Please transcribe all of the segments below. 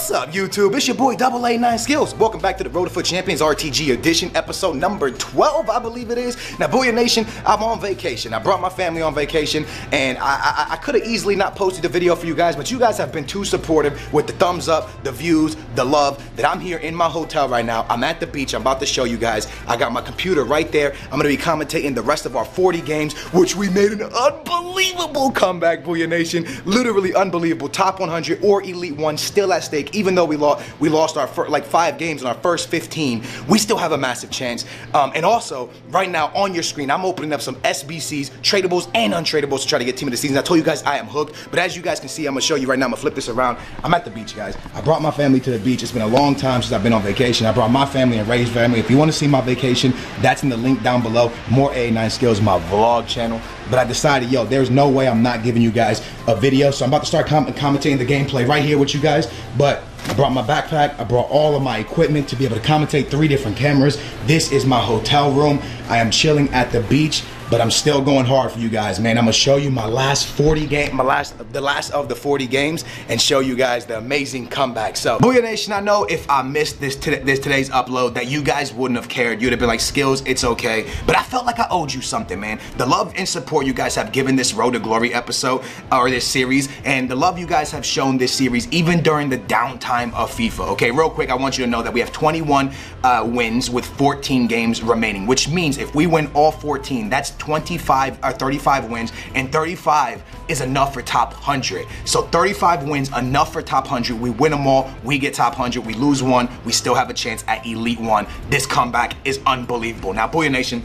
What's up, YouTube? It's your boy AA9 Skills. Welcome back to the Road to Foot Champions RTG edition, episode number 12, I believe it is. Now, Booyah Nation, I'm on vacation. I brought my family on vacation, and I could have easily not posted the video for you guys, but you guys have been too supportive with the thumbs up, the views, the love, that I'm here in my hotel right now. I'm at the beach. I'm about to show you guys. I got my computer right there. I'm going to be commentating the rest of our 40 games, which we made an unbelievable comeback, Booyah Nation. Literally unbelievable. Top 100 or Elite 1 still at stake. Even though we lost our like 5 games in our first 15, we still have a massive chance. And also, right now on your screen, I'm opening up some SBCs, tradables and untradables to try to get team of the season. I told you guys I am hooked, but as you guys can see, I'm gonna show you right now. I'm gonna flip this around. I'm at the beach, guys. I brought my family to the beach. It's been a long time since I've been on vacation. I brought my family and Ray's family. If you want to see my vacation, that's in the link down below. More AA9 Skills, my vlog channel. But I decided, yo, there's no way I'm not giving you guys a video, so I'm about to start commentating the gameplay right here with you guys. But I brought my backpack, I brought all of my equipment to be able to commentate 3 different cameras. This is my hotel room. I am chilling at the beach, but I'm still going hard for you guys, man. I'm gonna show you my last 40 games, the last of the 40 games, and show you guys the amazing comeback. So, Booyah Nation, I know if I missed today's upload that you guys wouldn't have cared. You'd have been like, Skills, it's okay. But I felt like I owed you something, man. The love and support you guys have given this Road to Glory episode, or this series, and the love you guys have shown this series, even during the downtime of FIFA. Okay, real quick, I want you to know that we have 21 wins with 14 games remaining, which means if we win all 14, that's 25 or 35 wins, and 35 is enough for top 100. So 35 wins, enough for top 100. We win them all, we get top 100. We lose one, we still have a chance at Elite 1. This comeback is unbelievable. Now, Booyah Nation,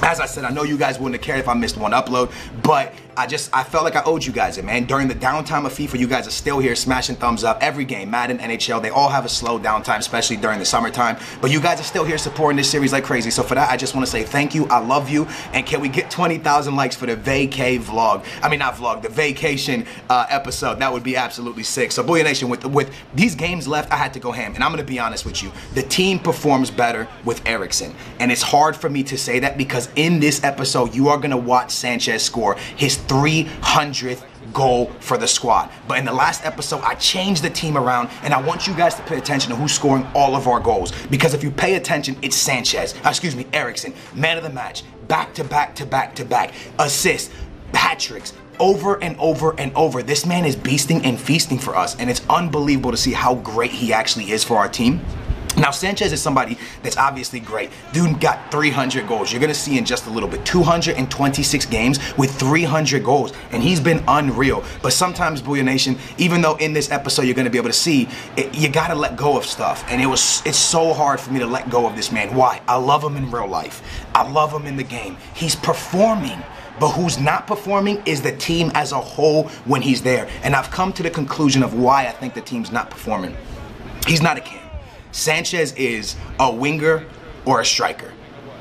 as I said, I know you guys wouldn't have cared if I missed one upload, but I felt like I owed you guys it, man. During the downtime of FIFA, you guys are still here smashing thumbs up. Every game, Madden, NHL, they all have a slow downtime, especially during the summertime. But you guys are still here supporting this series like crazy. So for that, I just want to say thank you. I love you. And can we get 20,000 likes for the vacay vlog? I mean, not vlog, the vacation episode. That would be absolutely sick. So Booyah Nation, with these games left, I had to go ham. And I'm going to be honest with you. The team performs better with Eriksen. And it's hard for me to say that because in this episode, you are going to watch Sanchez score his 300th goal for the squad. But in the last episode, I changed the team around, and I want you guys to pay attention to who's scoring all of our goals. Because if you pay attention, it's Sanchez, excuse me, Eriksen, man of the match, back to back to back to back, assists, hat-tricks, over and over and over. This man is beasting and feasting for us, and it's unbelievable to see how great he actually is for our team. Now, Sanchez is somebody that's obviously great. Dude got 300 goals. You're going to see in just a little bit. 226 games with 300 goals. And he's been unreal. But sometimes, Booyah Nation, even though in this episode you're going to be able to see, you got to let go of stuff. And it's so hard for me to let go of this man. Why? I love him in real life. I love him in the game. He's performing. But who's not performing is the team as a whole when he's there. And I've come to the conclusion of why I think the team's not performing. He's not a cam. Sanchez is a winger or a striker.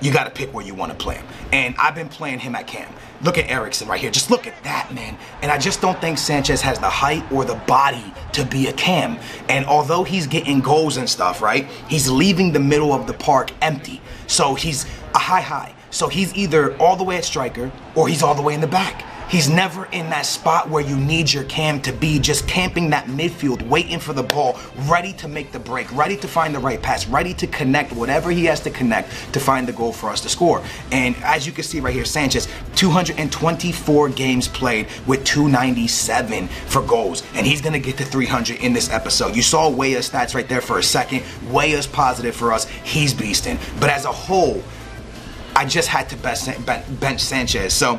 You got to pick where you want to play him. And I've been playing him at cam. Look at Eriksen right here. Just look at that, man. And I just don't think Sanchez has the height or the body to be a cam. And although he's getting goals and stuff, right, he's leaving the middle of the park empty. So he's a high. So he's either all the way at striker or he's all the way in the back. He's never in that spot where you need your cam to be, just camping that midfield, waiting for the ball, ready to make the break, ready to find the right pass, ready to connect whatever he has to connect to find the goal for us to score. And as you can see right here, Sanchez, 224 games played with 297 for goals. And he's going to get to 300 in this episode. You saw Weah's stats right there for a second. Weah's positive for us. He's beasting. But as a whole, I just had to bench Sanchez. So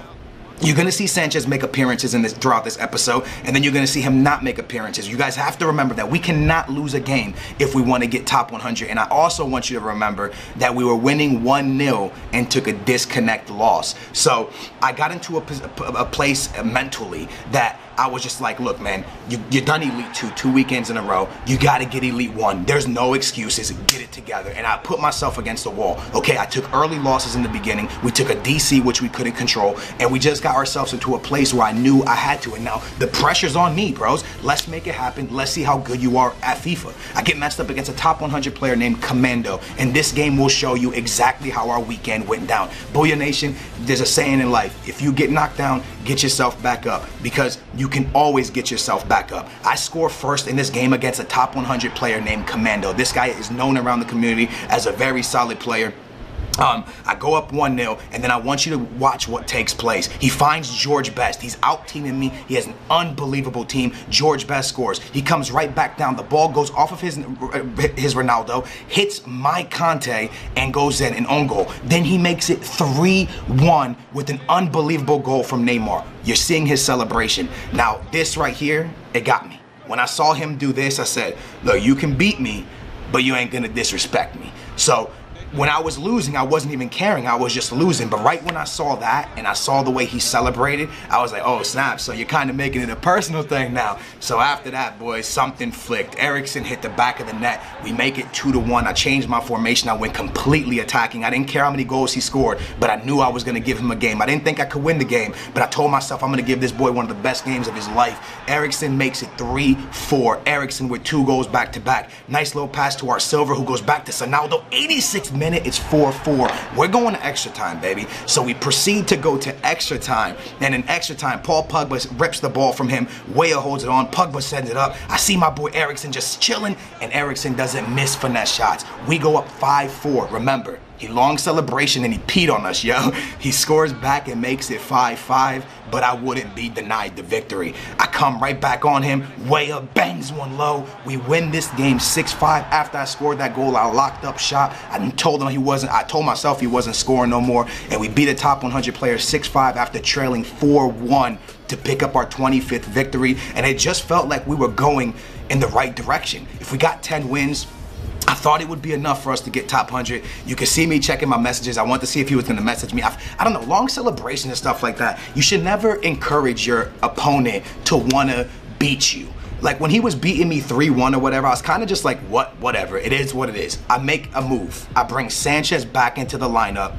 you're going to see Sanchez make appearances throughout this episode, and then you're going to see him not make appearances. You guys have to remember that we cannot lose a game if we want to get top 100. And I also want you to remember that we were winning 1-0 and took a disconnect loss. So I got into a place mentally that I was just like, look, man, you're done Elite 2 weekends in a row. You got to get Elite 1. There's no excuses. Get it together. And I put myself against the wall. Okay, I took early losses in the beginning. We took a DC, which we couldn't control. And we just got ourselves into a place where I knew I had to. And now the pressure's on me, bros. Let's make it happen. Let's see how good you are at FIFA. I get matched up against a top 100 player named Commando. And this game will show you exactly how our weekend went down. Booyah Nation, there's a saying in life. If you get knocked down, get yourself back up, because you can always get yourself back up. I score first in this game against a top 100 player named Commando. This guy is known around the community as a very solid player. I go up 1-0, and then I want you to watch what takes place. He finds George Best. He's out-teaming me. He has an unbelievable team. George Best scores. He comes right back down. The ball goes off of his Ronaldo, hits my Conte, and goes in an own goal. Then he makes it 3-1 with an unbelievable goal from Neymar. You're seeing his celebration. Now, this right here, it got me. When I saw him do this, I said, look, you can beat me, but you ain't gonna disrespect me. So, when I was losing, I wasn't even caring. I was just losing. But right when I saw that and I saw the way he celebrated, I was like, oh, snap. So you're kind of making it a personal thing now. So after that, boys, something flicked. Eriksen hit the back of the net. We make it 2-1. I changed my formation. I went completely attacking. I didn't care how many goals he scored, but I knew I was going to give him a game. I didn't think I could win the game, but I told myself I'm going to give this boy one of the best games of his life. Eriksen makes it 3-4. Eriksen with 2 goals back to back. Nice little pass to our Silver, who goes back to Ronaldo. 86th minute. It's 4-4. We're going to extra time, baby. So we proceed to go to extra time. And in extra time, Paul Pogba rips the ball from him. Weah holds it on. Pogba sends it up. I see my boy Eriksen just chilling, and Eriksen doesn't miss finesse shots. We go up 5-4. Remember, he long celebration and he peed on us, yo. He scores back and makes it 5-5, but I wouldn't be denied the victory. I come right back on him. Weah bangs one low. We win this game 6-5. After I scored that goal, I locked up shot. I told myself he wasn't scoring no more, and we beat a top 100 player 6-5 after trailing 4-1 to pick up our 25th victory, and it just felt like we were going in the right direction. If we got 10 wins, I thought it would be enough for us to get top 100. You can see me checking my messages. I want to see if he was going to message me. I don't know, long celebration and stuff like that. You should never encourage your opponent to want to beat you. Like when he was beating me 3-1 or whatever, I was kind of just like, whatever. It is what it is. I make a move. I bring Sanchez back into the lineup,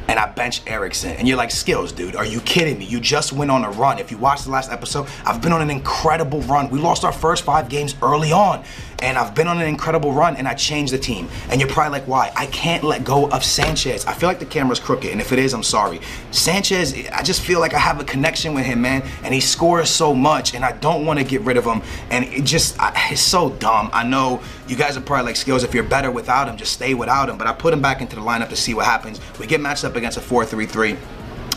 and I bench Eriksen. And you're like, Skills, dude, are you kidding me? You just went on a run. If you watched the last episode, I've been on an incredible run. We lost our first 5 games early on, and I've been on an incredible run, and I changed the team. And you're probably like, why? I can't let go of Sanchez. I feel like the camera's crooked, and if it is, I'm sorry. Sanchez, I just feel like I have a connection with him, man, and he scores so much, and I don't want to get rid of him, and it's so dumb. I know you guys are probably like, Skills, if you're better without him, just stay without him, but I put him back into the lineup to see what happens. We get matched up against a 4-3-3.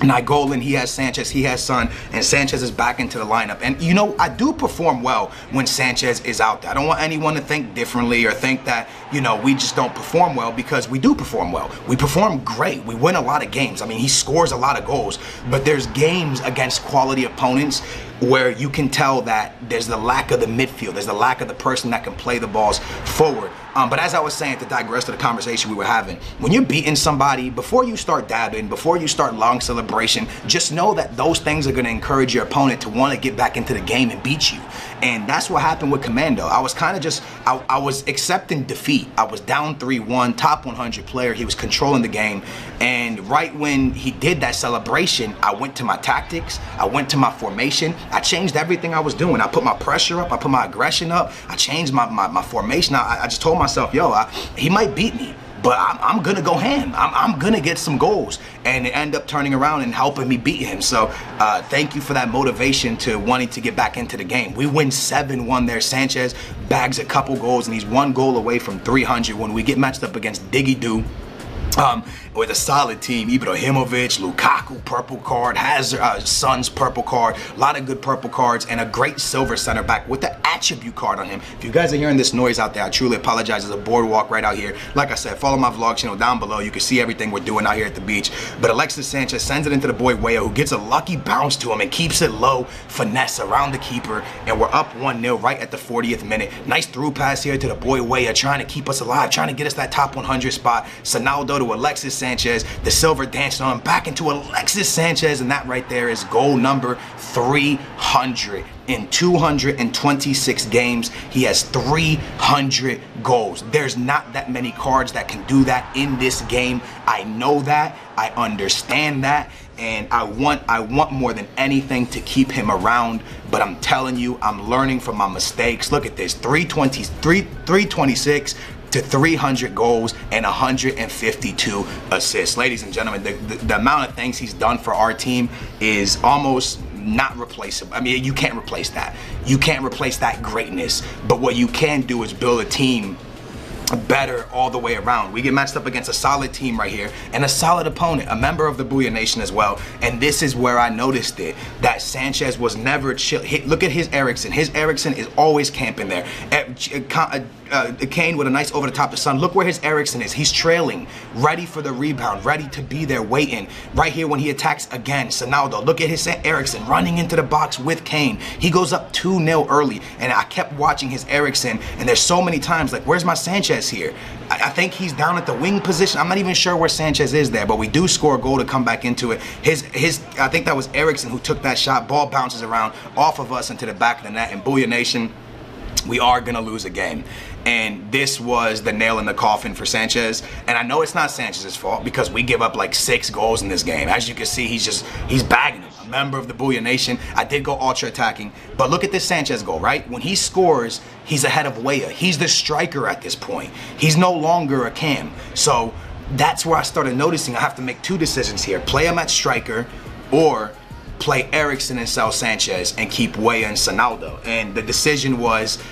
Nainggolan, he has Sanchez, he has Son, and Sanchez is back into the lineup. And you know, I do perform well when Sanchez is out there. I don't want anyone to think differently or think that, you know, we just don't perform well, because we do perform well. We perform great. We win a lot of games. I mean, he scores a lot of goals, but there's games against quality opponents where you can tell that there's the lack of the midfield, there's the lack of the person that can play the balls forward. But as I was saying, to digress to the conversation we were having, when you're beating somebody, before you start dabbing, before you start long celebration, just know that those things are going to encourage your opponent to want to get back into the game and beat you. And that's what happened with Commando. I was kind of just, I was accepting defeat. I was down 3-1, top 100 player. He was controlling the game. And right when he did that celebration, I went to my tactics. I went to my formation. I changed everything I was doing. I put my pressure up. I put my aggression up. I changed my formation. I just told myself, yo, he might beat me, but I'm gonna go ham. I'm gonna get some goals, and it ended up turning around and helping me beat him. So thank you for that motivation to wanting to get back into the game. We win 7-1 there. Sanchez bags a couple goals, and he's 1 goal away from 300 when we get matched up against Diggy Doo. With a solid team, Ibrahimovic, Lukaku, purple card, Hazard, Son's purple card, a lot of good purple cards, and a great silver center back with the attribute card on him. If you guys are hearing this noise out there, I truly apologize. There's a boardwalk right out here. Like I said, follow my vlog channel down below. You can see everything we're doing out here at the beach. But Alexis Sanchez sends it into the boy Weah, who gets a lucky bounce to him and keeps it low, finesse around the keeper, and we're up 1-0 right at the 40th minute. Nice through pass here to the boy Weah, trying to keep us alive, trying to get us that top 100 spot. Ronaldo to Alexis Sanchez, the silver dancing on back into Alexis Sanchez, and that right there is goal number 300. In 226 games, he has 300 goals. There's not that many cards that can do that in this game. I know that, I understand that, and I want more than anything to keep him around, but I'm telling you, I'm learning from my mistakes. Look at this, 326 to 300 goals and 152 assists. Ladies and gentlemen, the amount of things he's done for our team is almost not replaceable. I mean, you can't replace that. You can't replace that greatness. But what you can do is build a team better all the way around. We get matched up against a solid team right here and a solid opponent, a member of the Booyah Nation as well. And this is where I noticed it, that Sanchez was never chill. Look at his Erickson. His Erickson is always camping there. Kane with a nice over the top of Son. Look where his Erickson is. He's trailing, ready for the rebound, ready to be there, waiting. Right here when he attacks again, Sonaldo. Look at his Erickson running into the box with Kane. He goes up 2-0 early, and I kept watching his Erickson, and there's so many times like, where's my Sanchez here? I think he's down at the wing position. I'm not even sure where Sanchez is there, but we do score a goal to come back into it. I think that was Erickson who took that shot. Ball bounces around off of us into the back of the net, and Booyah Nation, we are gonna lose a game. And this was the nail in the coffin for Sanchez. And I know it's not Sanchez's fault because we give up like 6 goals in this game. As you can see, he's bagging them. A member of the Booyah Nation. I did go ultra attacking, but look at this Sanchez goal, right? When he scores, he's ahead of Weah. He's the striker at this point. He's no longer a cam. So that's where I started noticing I have to make 2 decisions here. Play him at striker or play Erickson and sell Sanchez and keep Weah and Sonaldo. And the decision was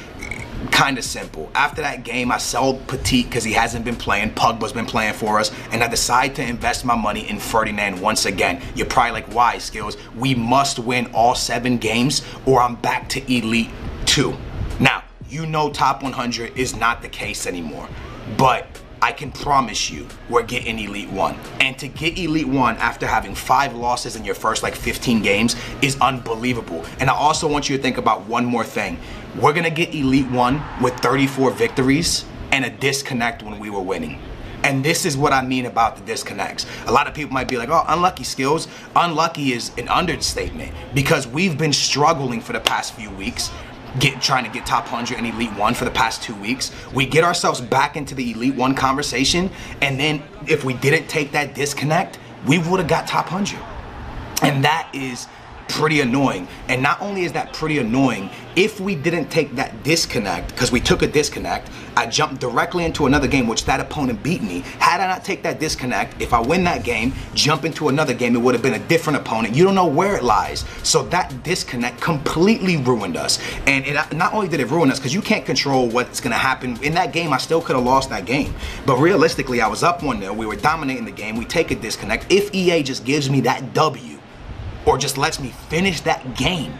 kind of simple. After that game, I sold Petit because he hasn't been playing. Pogba's been playing for us, and I decided to invest my money in Ferdinand once again. You're probably like, why, Skills? We must win all 7 games or I'm back to Elite 2. Now, you know top 100 is not the case anymore, but I can promise you we're getting Elite 1. And to get Elite 1 after having 5 losses in your first like 15 games is unbelievable. And I also want you to think about one more thing. We're gonna get Elite 1 with 34 victories and a disconnect when we were winning. And this is what I mean about the disconnects. A lot of people might be like, oh, unlucky, Skills. Unlucky is an understatement because we've been struggling for the past few weeks. Trying to get top 100 and Elite 1 for the past 2 weeks. We get ourselves back into the Elite 1 conversation, and then if we didn't take that disconnect, we would have got top 100. And that is pretty annoying. And not only is that pretty annoying, if we didn't take that disconnect, because we took a disconnect, I jumped directly into another game which that opponent beat me. Had I not take that disconnect, if I win that game, jump into another game, it would have been a different opponent. You don't know where it lies. So that disconnect completely ruined us. And not only did it ruin us, because you can't control what's going to happen. In that game, I still could have lost that game. But realistically, I was up 1-0. We were dominating the game. We take a disconnect. If EA just gives me that W, or just lets me finish that game,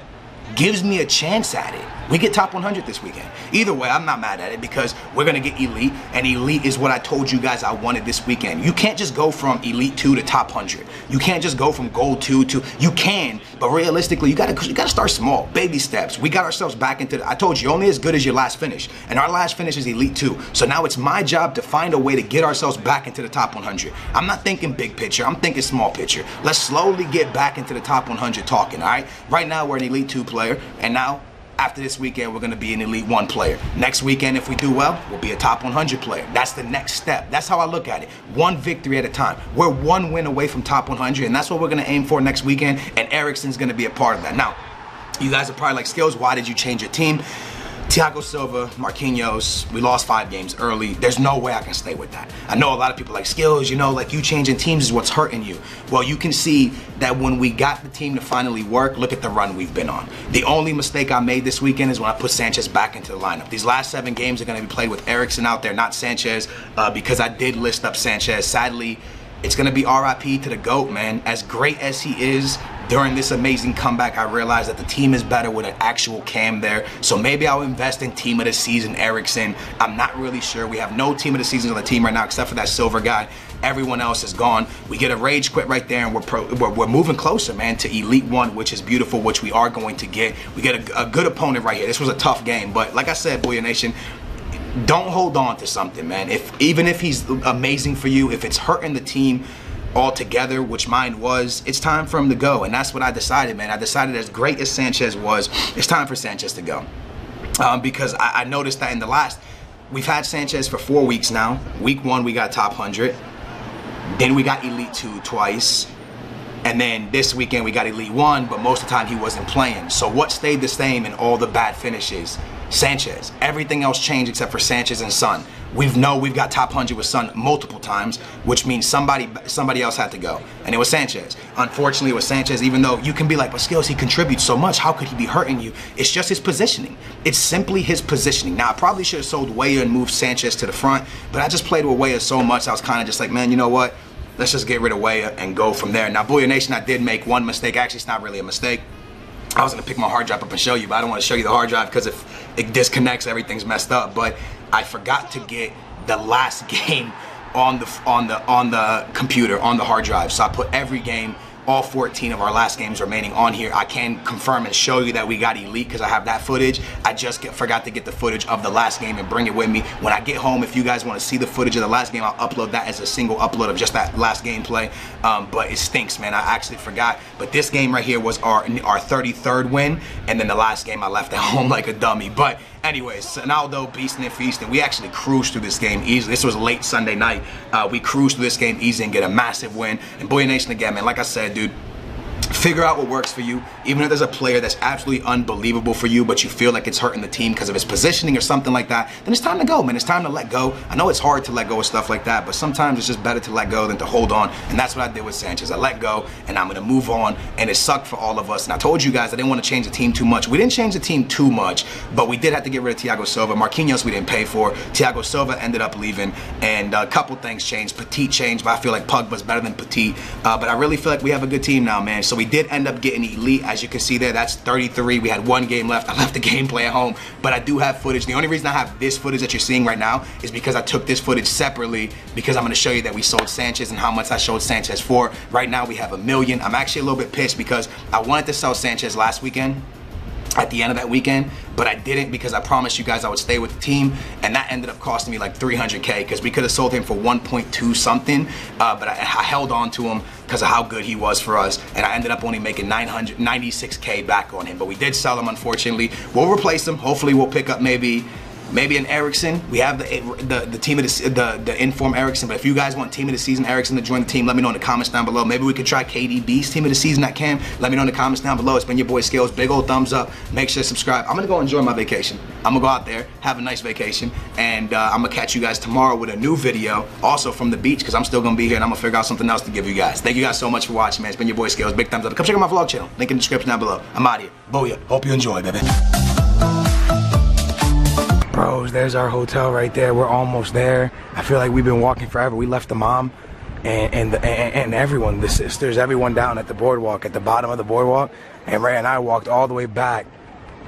gives me a chance at it, we get top 100 this weekend. Either way, I'm not mad at it because we're gonna get Elite, and Elite is what I told you guys I wanted this weekend. You can't just go from Elite 2 to top 100. You can't just go from Gold 2 to, you can, but realistically, you gotta start small, baby steps. We got ourselves back into I told you, only as good as your last finish, and our last finish is Elite 2. So now it's my job to find a way to get ourselves back into the top 100. I'm not thinking big picture, I'm thinking small picture. Let's slowly get back into the top 100 talking, all right? Right now, we're an Elite 2 player, and now, after this weekend, we're going to be an Elite 1 player. Next weekend, if we do well, we'll be a top 100 player. That's the next step. That's how I look at it. One victory at a time. We're 1 win away from top 100, and that's what we're going to aim for next weekend, and Erickson's going to be a part of that. Now, you guys are probably like, Skills, why did you change your team? Thiago Silva, Marquinhos, we lost 5 games early. There's no way I can stay with that. I know a lot of people like, Skills, you know, like you changing teams is what's hurting you. Well, you can see that when we got the team to finally work, look at the run we've been on. The only mistake I made this weekend is when I put Sanchez back into the lineup. These last 7 games are going to be played with Erickson out there, not Sanchez, because I did list up Sanchez. Sadly, it's going to be RIP to the GOAT, man. As great as he is, during this amazing comeback, I realized that the team is better with an actual cam there. So maybe I'll invest in team of the season, Erickson. I'm not really sure. We have no team of the season on the team right now except for that silver guy. Everyone else is gone. We get a rage quit right there, and we're moving closer, man, to Elite 1, which is beautiful, which we are going to get. We get a good opponent right here. This was a tough game, but like I said, Booyah Nation, don't hold on to something, man. Even if he's amazing for you, if it's hurting the team altogether, which mine was, it's time for him to go. And that's what I decided, man. I decided, as great as Sanchez was, it's time for Sanchez to go. Because I noticed that in the last, we've had Sanchez for 4 weeks now. Week 1, we got top 100. Then we got Elite 2 twice. And then this weekend we got Elite 1, but most of the time he wasn't playing. So what stayed the same in all the bad finishes? Sanchez. Everything else changed except for Sanchez and Son. We've got top 100 with Son multiple times, which means somebody else had to go, and it was Sanchez. Unfortunately, it was Sanchez, even though you can be like, but Skills, he contributes so much, how could he be hurting you? It's just his positioning. It's simply his positioning. Now, I probably should have sold Weah and moved Sanchez to the front, but I just played with Weah so much, I was kind of just like, man, you know what? Let's just get rid of Weah and go from there. Now, Booyah Nation, I did make one mistake. Actually, it's not really a mistake. I was gonna pick my hard drive up and show you, but I don't want to show you the hard drive because if it disconnects, everything's messed up. But I forgot to get the last game on the computer, on the hard drive. So I put every game, all 14 of our last games remaining on here. I can confirm and show you that we got elite because I have that footage. I just forgot to get the footage of the last game and bring it with me. When I get home, if you guys want to see the footage of the last game, I'll upload that as a single upload of just that last gameplay. But it stinks, man. I actually forgot. But this game right here was our 33rd win, and then the last game I left at home like a dummy. But anyways, Ronaldo, beasting and feasting. We actually cruised through this game easily. This was late Sunday night. We cruised through this game easy and get a massive win. And Booyah Nation again, man, like I said, dude, figure out what works for you. Even if there's a player that's absolutely unbelievable for you, but you feel like it's hurting the team because of his positioning or something like that, then it's time to go, man. It's time to let go. I know it's hard to let go of stuff like that, but sometimes it's just better to let go than to hold on. And that's what I did with Sanchez. I let go, and I'm going to move on. And it sucked for all of us. And I told you guys I didn't want to change the team too much. We didn't change the team too much, but we did have to get rid of Thiago Silva. Marquinhos we didn't pay for. Thiago Silva ended up leaving, and a couple things changed. Petit changed, but I feel like Pogba's better than Petit. But I really feel like we have a good team now, man. So we did end up getting elite. As you can see there, that's 33. We had one game left. I left the gameplay at home, but I do have footage. The only reason I have this footage that you're seeing right now is because I took this footage separately, because I'm going to show you that we sold Sanchez and how much I sold Sanchez for. Right now we have $1 million. I'm actually a little bit pissed because I wanted to sell Sanchez last weekend, at the end of that weekend, but I didn't because I promised you guys I would stay with the team, and that ended up costing me like 300K because we could have sold him for 1.2 something, but I held on to him because of how good he was for us, and I ended up only making 96K back on him. But we did sell him, unfortunately. We'll replace him. Hopefully we'll pick up maybe an Ericsson. We have the team of the inform Ericsson, but if you guys want team of the season Ericsson to join the team, let me know in the comments down below. Maybe we could try KDB's team of the season at Cam. Let me know in the comments down below. It's been your boy Skills. Big old thumbs up. Make sure to subscribe. I'm gonna go enjoy my vacation. I'm gonna go out there, have a nice vacation, and I'm gonna catch you guys tomorrow with a new video, also from the beach, because I'm still gonna be here and I'm gonna figure out something else to give you guys. Thank you guys so much for watching, man. It's been your boy Skills. Big thumbs up. Come check out my vlog channel. Link in the description down below. I'm out here. Booyah. Hope you enjoy, baby. Bros, there's our hotel right there. We're almost there. I feel like we've been walking forever. We left the mom and everyone, the sisters, everyone down at the boardwalk, at the bottom of the boardwalk. And Ray and I walked all the way back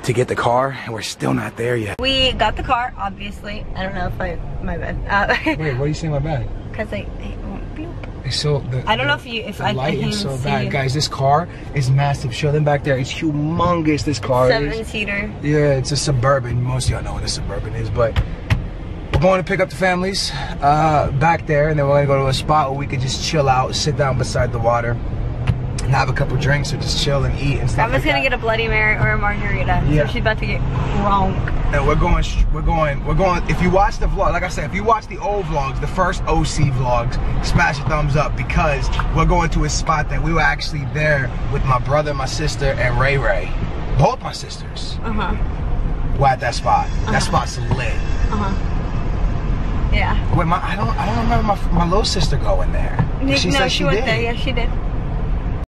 to get the car, and we're still not there yet. We got the car, obviously. I don't know if my bad. Wait, what are you saying my bad? Because I won't bloop. So I don't know if the light is so bad, guys. This car is massive. Show them back there. It's humongous. This car is 7-seater. Yeah, it's a Suburban. Most of y'all know what a Suburban is, but we're going to pick up the families back there, and then we're gonna go to a spot where we could just chill out, sit down beside the water, and have a couple drinks or just chill and eat and stuff. Grandma's gonna get a Bloody Mary or a margarita, so she's about to get drunk. And we're going, if you watch the vlog, like I said, if you watch the old vlogs, the first OC vlogs, smash a thumbs up, because we're going to a spot that we were actually there with my brother, my sister, and Ray Ray. Both my sisters were at that spot. That spot's lit. Yeah. Wait, I don't remember my little sister going there. No, she went there. Yeah, she did.